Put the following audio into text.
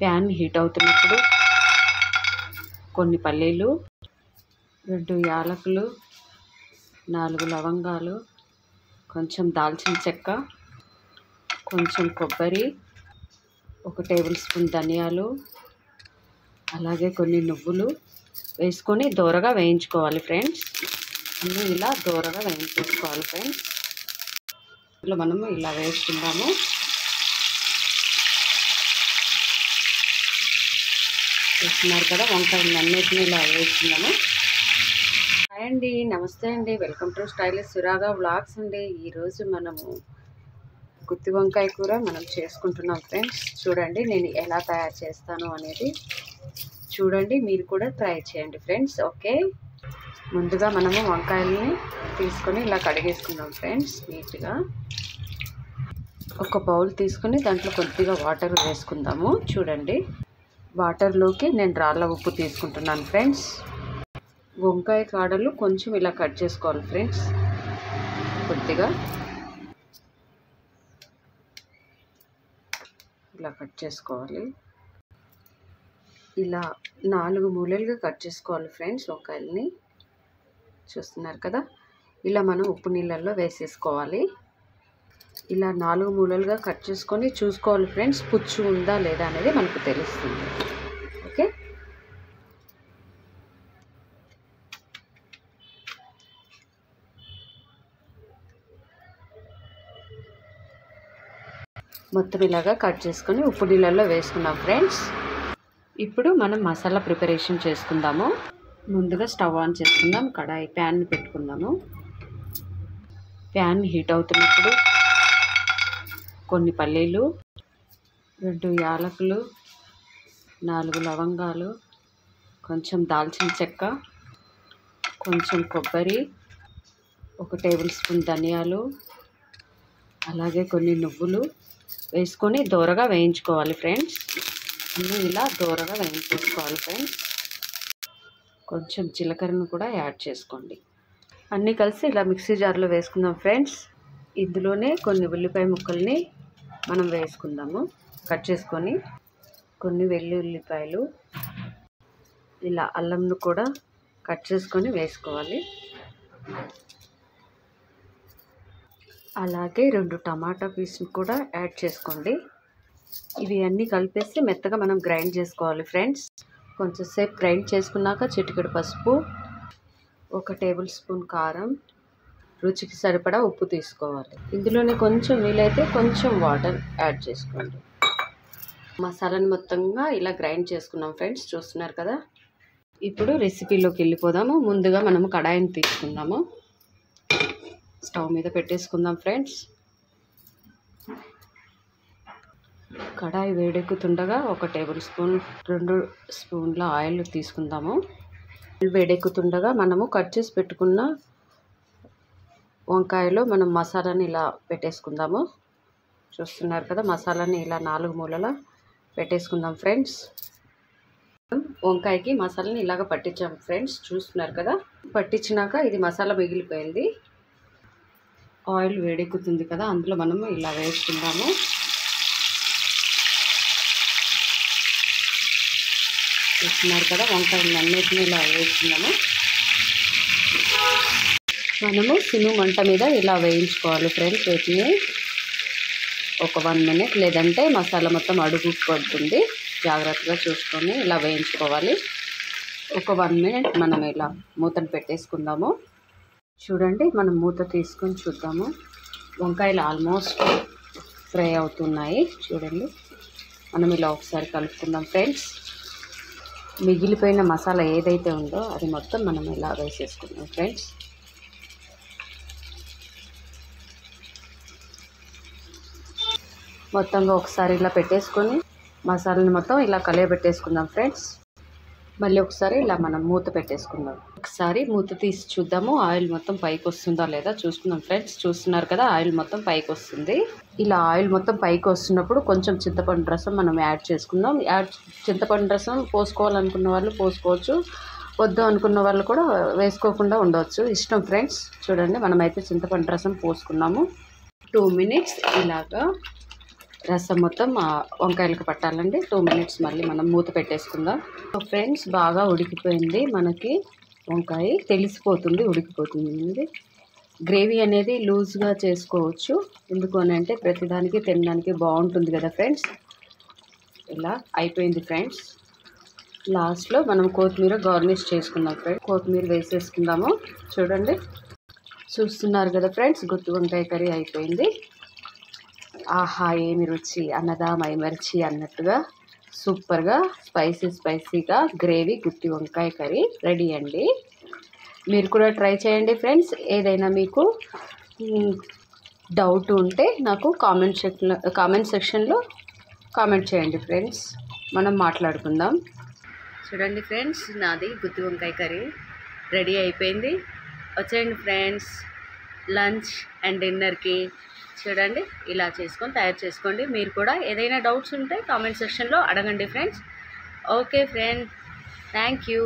Pan heat అవుతున్నప్పుడు కొన్ని పల్లీలు, 2 యాలకులు, 4 లవంగాలు, కొంచెం దాల్చిన చెక్క, కొంచెం కొబ్బరి, 1 టేబుల్ స్పూన్ ధనియాలు, అలాగే కొన్ని నువ్వులు వేసుకొని దోరగా వేయించుకోవాలి ఫ్రెండ్స్. అన్నీ ఇలా దోరగా వేయించుకోవాలి ఫ్రెండ్స్. ఇలా మనము ఇలా వేసుకుందాము. చూస్తున్నారు కదా, వంకాయలు అన్నిటిని ఇలా వేసుకుందాము. హాయ్ అండి, నమస్తే అండి, వెల్కమ్ టు స్టైలిష్ సురాగా వ్లాగ్స్ అండి. ఈరోజు మనము గుత్తి వంకాయ కూర మనం చేసుకుంటున్నాం ఫ్రెండ్స్. చూడండి నేను ఎలా తయారు చేస్తాను అనేది చూడండి, మీరు కూడా ట్రై చేయండి ఫ్రెండ్స్. ఓకే, ముందుగా మనము వంకాయల్ని తీసుకొని ఇలా కడిగేసుకుందాం ఫ్రెండ్స్ నీట్గా. ఒక బౌల్ తీసుకొని దాంట్లో కొద్దిగా వాటర్ వేసుకుందాము. చూడండి, వాటర్లోకి నేను రాళ్ళ ఉప్పు తీసుకుంటున్నాను ఫ్రెండ్స్. వంకాయ కాడలు కొంచెం ఇలా కట్ చేసుకోవాలి ఫ్రెండ్స్. కొద్దిగా ఇలా కట్ చేసుకోవాలి. ఇలా 4 మూలలుగా కట్ చేసుకోవాలి ఫ్రెండ్స్ వంకాయల్ని. చూస్తున్నారు కదా, ఇలా మనం ఉప్పు నీళ్ళల్లో వేసేసుకోవాలి. ఇలా 4 మూలలుగా కట్ చేసుకొని చూసుకోవాలి ఫ్రెండ్స్, పుచ్చు ఉందా లేదా అనేది మనకు తెలుస్తుంది. ఓకే, మొత్తం ఇలాగా కట్ చేసుకొని ఉప్పు నీళ్ళల్లో వేసుకున్నాం ఫ్రెండ్స్. ఇప్పుడు మనం మసాలా ప్రిపరేషన్ చేసుకుందాము. ముందుగా స్టవ్ ఆన్ చేసుకుందాం. కడాయి ప్యాన్ పెట్టుకుందాము. ప్యాన్ హీట్ అవుతున్నప్పుడు కొన్ని పల్లీలు, 2 యాలకులు, 4 లవంగాలు, కొంచెం దాల్చిన చెక్క, కొంచెం కొబ్బరి, 1 టేబుల్ స్పూన్ ధనియాలు, అలాగే కొన్ని నువ్వులు వేసుకొని దోరగా వేయించుకోవాలి ఫ్రెండ్స్. అన్నీ ఇలా దోరగా వేయించుకోవాలి ఫ్రెండ్స్. కొంచెం జీలకర్రను కూడా యాడ్ చేసుకోండి. అన్నీ కలిసి ఇలా మిక్సీ జార్లో వేసుకుందాం ఫ్రెండ్స్. ఇందులోనే కొన్ని ఉల్లిపాయ ముక్కల్ని మనం వేసుకుందాము కట్ చేసుకొని. కొన్ని వెల్లుల్లిపాయలు, ఇలా అల్లంను కూడా కట్ చేసుకొని వేసుకోవాలి. అలాగే 2 టమాటా పీసులు కూడా యాడ్ చేసుకోండి. ఇవి అన్నీ కలిపేసి మెత్తగా మనం గ్రైండ్ చేసుకోవాలి ఫ్రెండ్స్. కొంచెం సేపు గ్రైండ్ చేసుకున్నాక చిటికెడు పసుపు, 1 టేబుల్ స్పూన్ కారం, రుచికి సరిపడా ఉప్పు తీసుకోవాలి. ఇందులోనే కొంచెం వీలైతే కొంచెం వాటర్ యాడ్ చేసుకోండి. మసాలాని మొత్తంగా ఇలా గ్రైండ్ చేసుకున్నాం ఫ్రెండ్స్. చూస్తున్నారు కదా, ఇప్పుడు రెసిపీలోకి వెళ్ళిపోదాము. ముందుగా మనము కడాయిని తీసుకుందాము. స్టవ్ మీద పెట్టేసుకుందాం ఫ్రెండ్స్. కడాయి వేడెక్కుతుండగా 1 టేబుల్ స్పూన్ 2 స్పూన్ల ఆయిల్ తీసుకుందాము. వేడెక్కుతుండగా మనము కట్ చేసి పెట్టుకున్న వంకాయలో మనం మసాలాని ఇలా పెట్టేసుకుందాము. చూస్తున్నారు కదా, మసాలాని ఇలా 4 మూలలా పెట్టేసుకుందాం ఫ్రెండ్స్. వంకాయకి మసాలాని ఇలాగ పట్టించాం ఫ్రెండ్స్. చూస్తున్నారు కదా, పట్టించినాక ఇది మసాలా మిగిలిపోయింది. ఆయిల్ వేడెక్కుతుంది కదా, అందులో మనము ఇలా వేసుకుందాము. చూస్తున్నారు కదా, వంకాయలు అన్నిటిని ఇలా వేసుకుందాము. మనము సిను మంట మీద ఇలా వేయించుకోవాలి ఫ్రెండ్స్. వీటిని ఒక 1 మినిట్, లేదంటే మసాలా మొత్తం అడుగు పడుతుంది. జాగ్రత్తగా చూసుకొని ఇలా వేయించుకోవాలి. ఒక 1 మినిట్ మనం ఇలా మూతను పెట్టేసుకుందాము. చూడండి, మనం మూత తీసుకొని చూద్దాము. వంకాయలు ఆల్మోస్ట్ ఫ్రై అవుతున్నాయి. చూడండి, మనం ఇలా ఒకసారి కలుపుకుందాం ఫ్రెండ్స్. మిగిలిపోయిన మసాలా ఏదైతే ఉందో అది మొత్తం మనం ఇలా వేసేసుకుందాం ఫ్రెండ్స్. మొత్తంగా ఒకసారి ఇలా పెట్టేసుకొని మసాలాని మొత్తం ఇలా కలియబెట్టేసుకుందాం ఫ్రెండ్స్. మళ్ళీ ఒకసారి ఇలా మనం మూత పెట్టేసుకుందాం. ఒకసారి మూత తీసి చూద్దాము, ఆయిల్ మొత్తం పైకి వస్తుందా లేదా చూసుకుందాం ఫ్రెండ్స్. చూస్తున్నారు కదా, ఆయిల్ మొత్తం పైకి వస్తుంది. ఇలా ఆయిల్ మొత్తం పైకి వస్తున్నప్పుడు కొంచెం చింతపండు రసం మనం యాడ్ చేసుకుందాం. చింతపండు రసం పోసుకోవాలనుకున్న వాళ్ళు పోసుకోవచ్చు, వద్దు అనుకున్న వాళ్ళు కూడా వేసుకోకుండా ఉండవచ్చు, ఇష్టం ఫ్రెండ్స్. చూడండి, మనమైతే చింతపండు రసం పోసుకున్నాము. 2 మినిట్స్ ఇలాగా రసం మొత్తం వంకాయలకు పట్టాలండి. 2 మినిట్స్ మళ్ళీ మనం మూత పెట్టేసుకుందాం. సో ఫ్రెండ్స్, బాగా ఉడికిపోయింది. మనకి వంకాయ తెలిసిపోతుంది, ఉడికిపోతుంది. గ్రేవీ అనేది లూజ్గా చేసుకోవచ్చు. ఎందుకు అని అంటే ప్రతిదానికి తినడానికి బాగుంటుంది కదా ఫ్రెండ్స్. ఇలా అయిపోయింది ఫ్రెండ్స్. లాస్ట్లో మనం కొత్తిమీర గార్నిష్ చేసుకుందాం ఫ్రెండ్స్. కొత్తిమీర వేసేసుకుందాము. చూడండి, చూస్తున్నారు కదా ఫ్రెండ్స్, గుత్తి వంకాయ కర్రీ అయిపోయింది. ఆహా, ఏమి రుచి, అన్నదా మైమరిచి అన్నట్టుగా సూపర్గా స్పైసీగా గ్రేవీ గుత్తి వంకాయ కర్రీ రెడీ అండి. మీరు కూడా ట్రై చేయండి ఫ్రెండ్స్. ఏదైనా మీకు డౌట్ ఉంటే నాకు కామెంట్ సెక్షన్లో కామెంట్ చేయండి ఫ్రెండ్స్, మనం మాట్లాడుకుందాం. చూడండి ఫ్రెండ్స్, నాది గుత్తి వంకాయ కర్రీ రెడీ అయిపోయింది. వచ్చేయండి ఫ్రెండ్స్, లంచ్ అండ్ డిన్నర్కి. చూడండి, ఇలా తయారు చేసుకోండి. మీరు కూడా ఏదైనా డౌట్స్ ఉంటే కామెంట్ సెక్షన్లో అడగండి friends. Okay friends, thank you.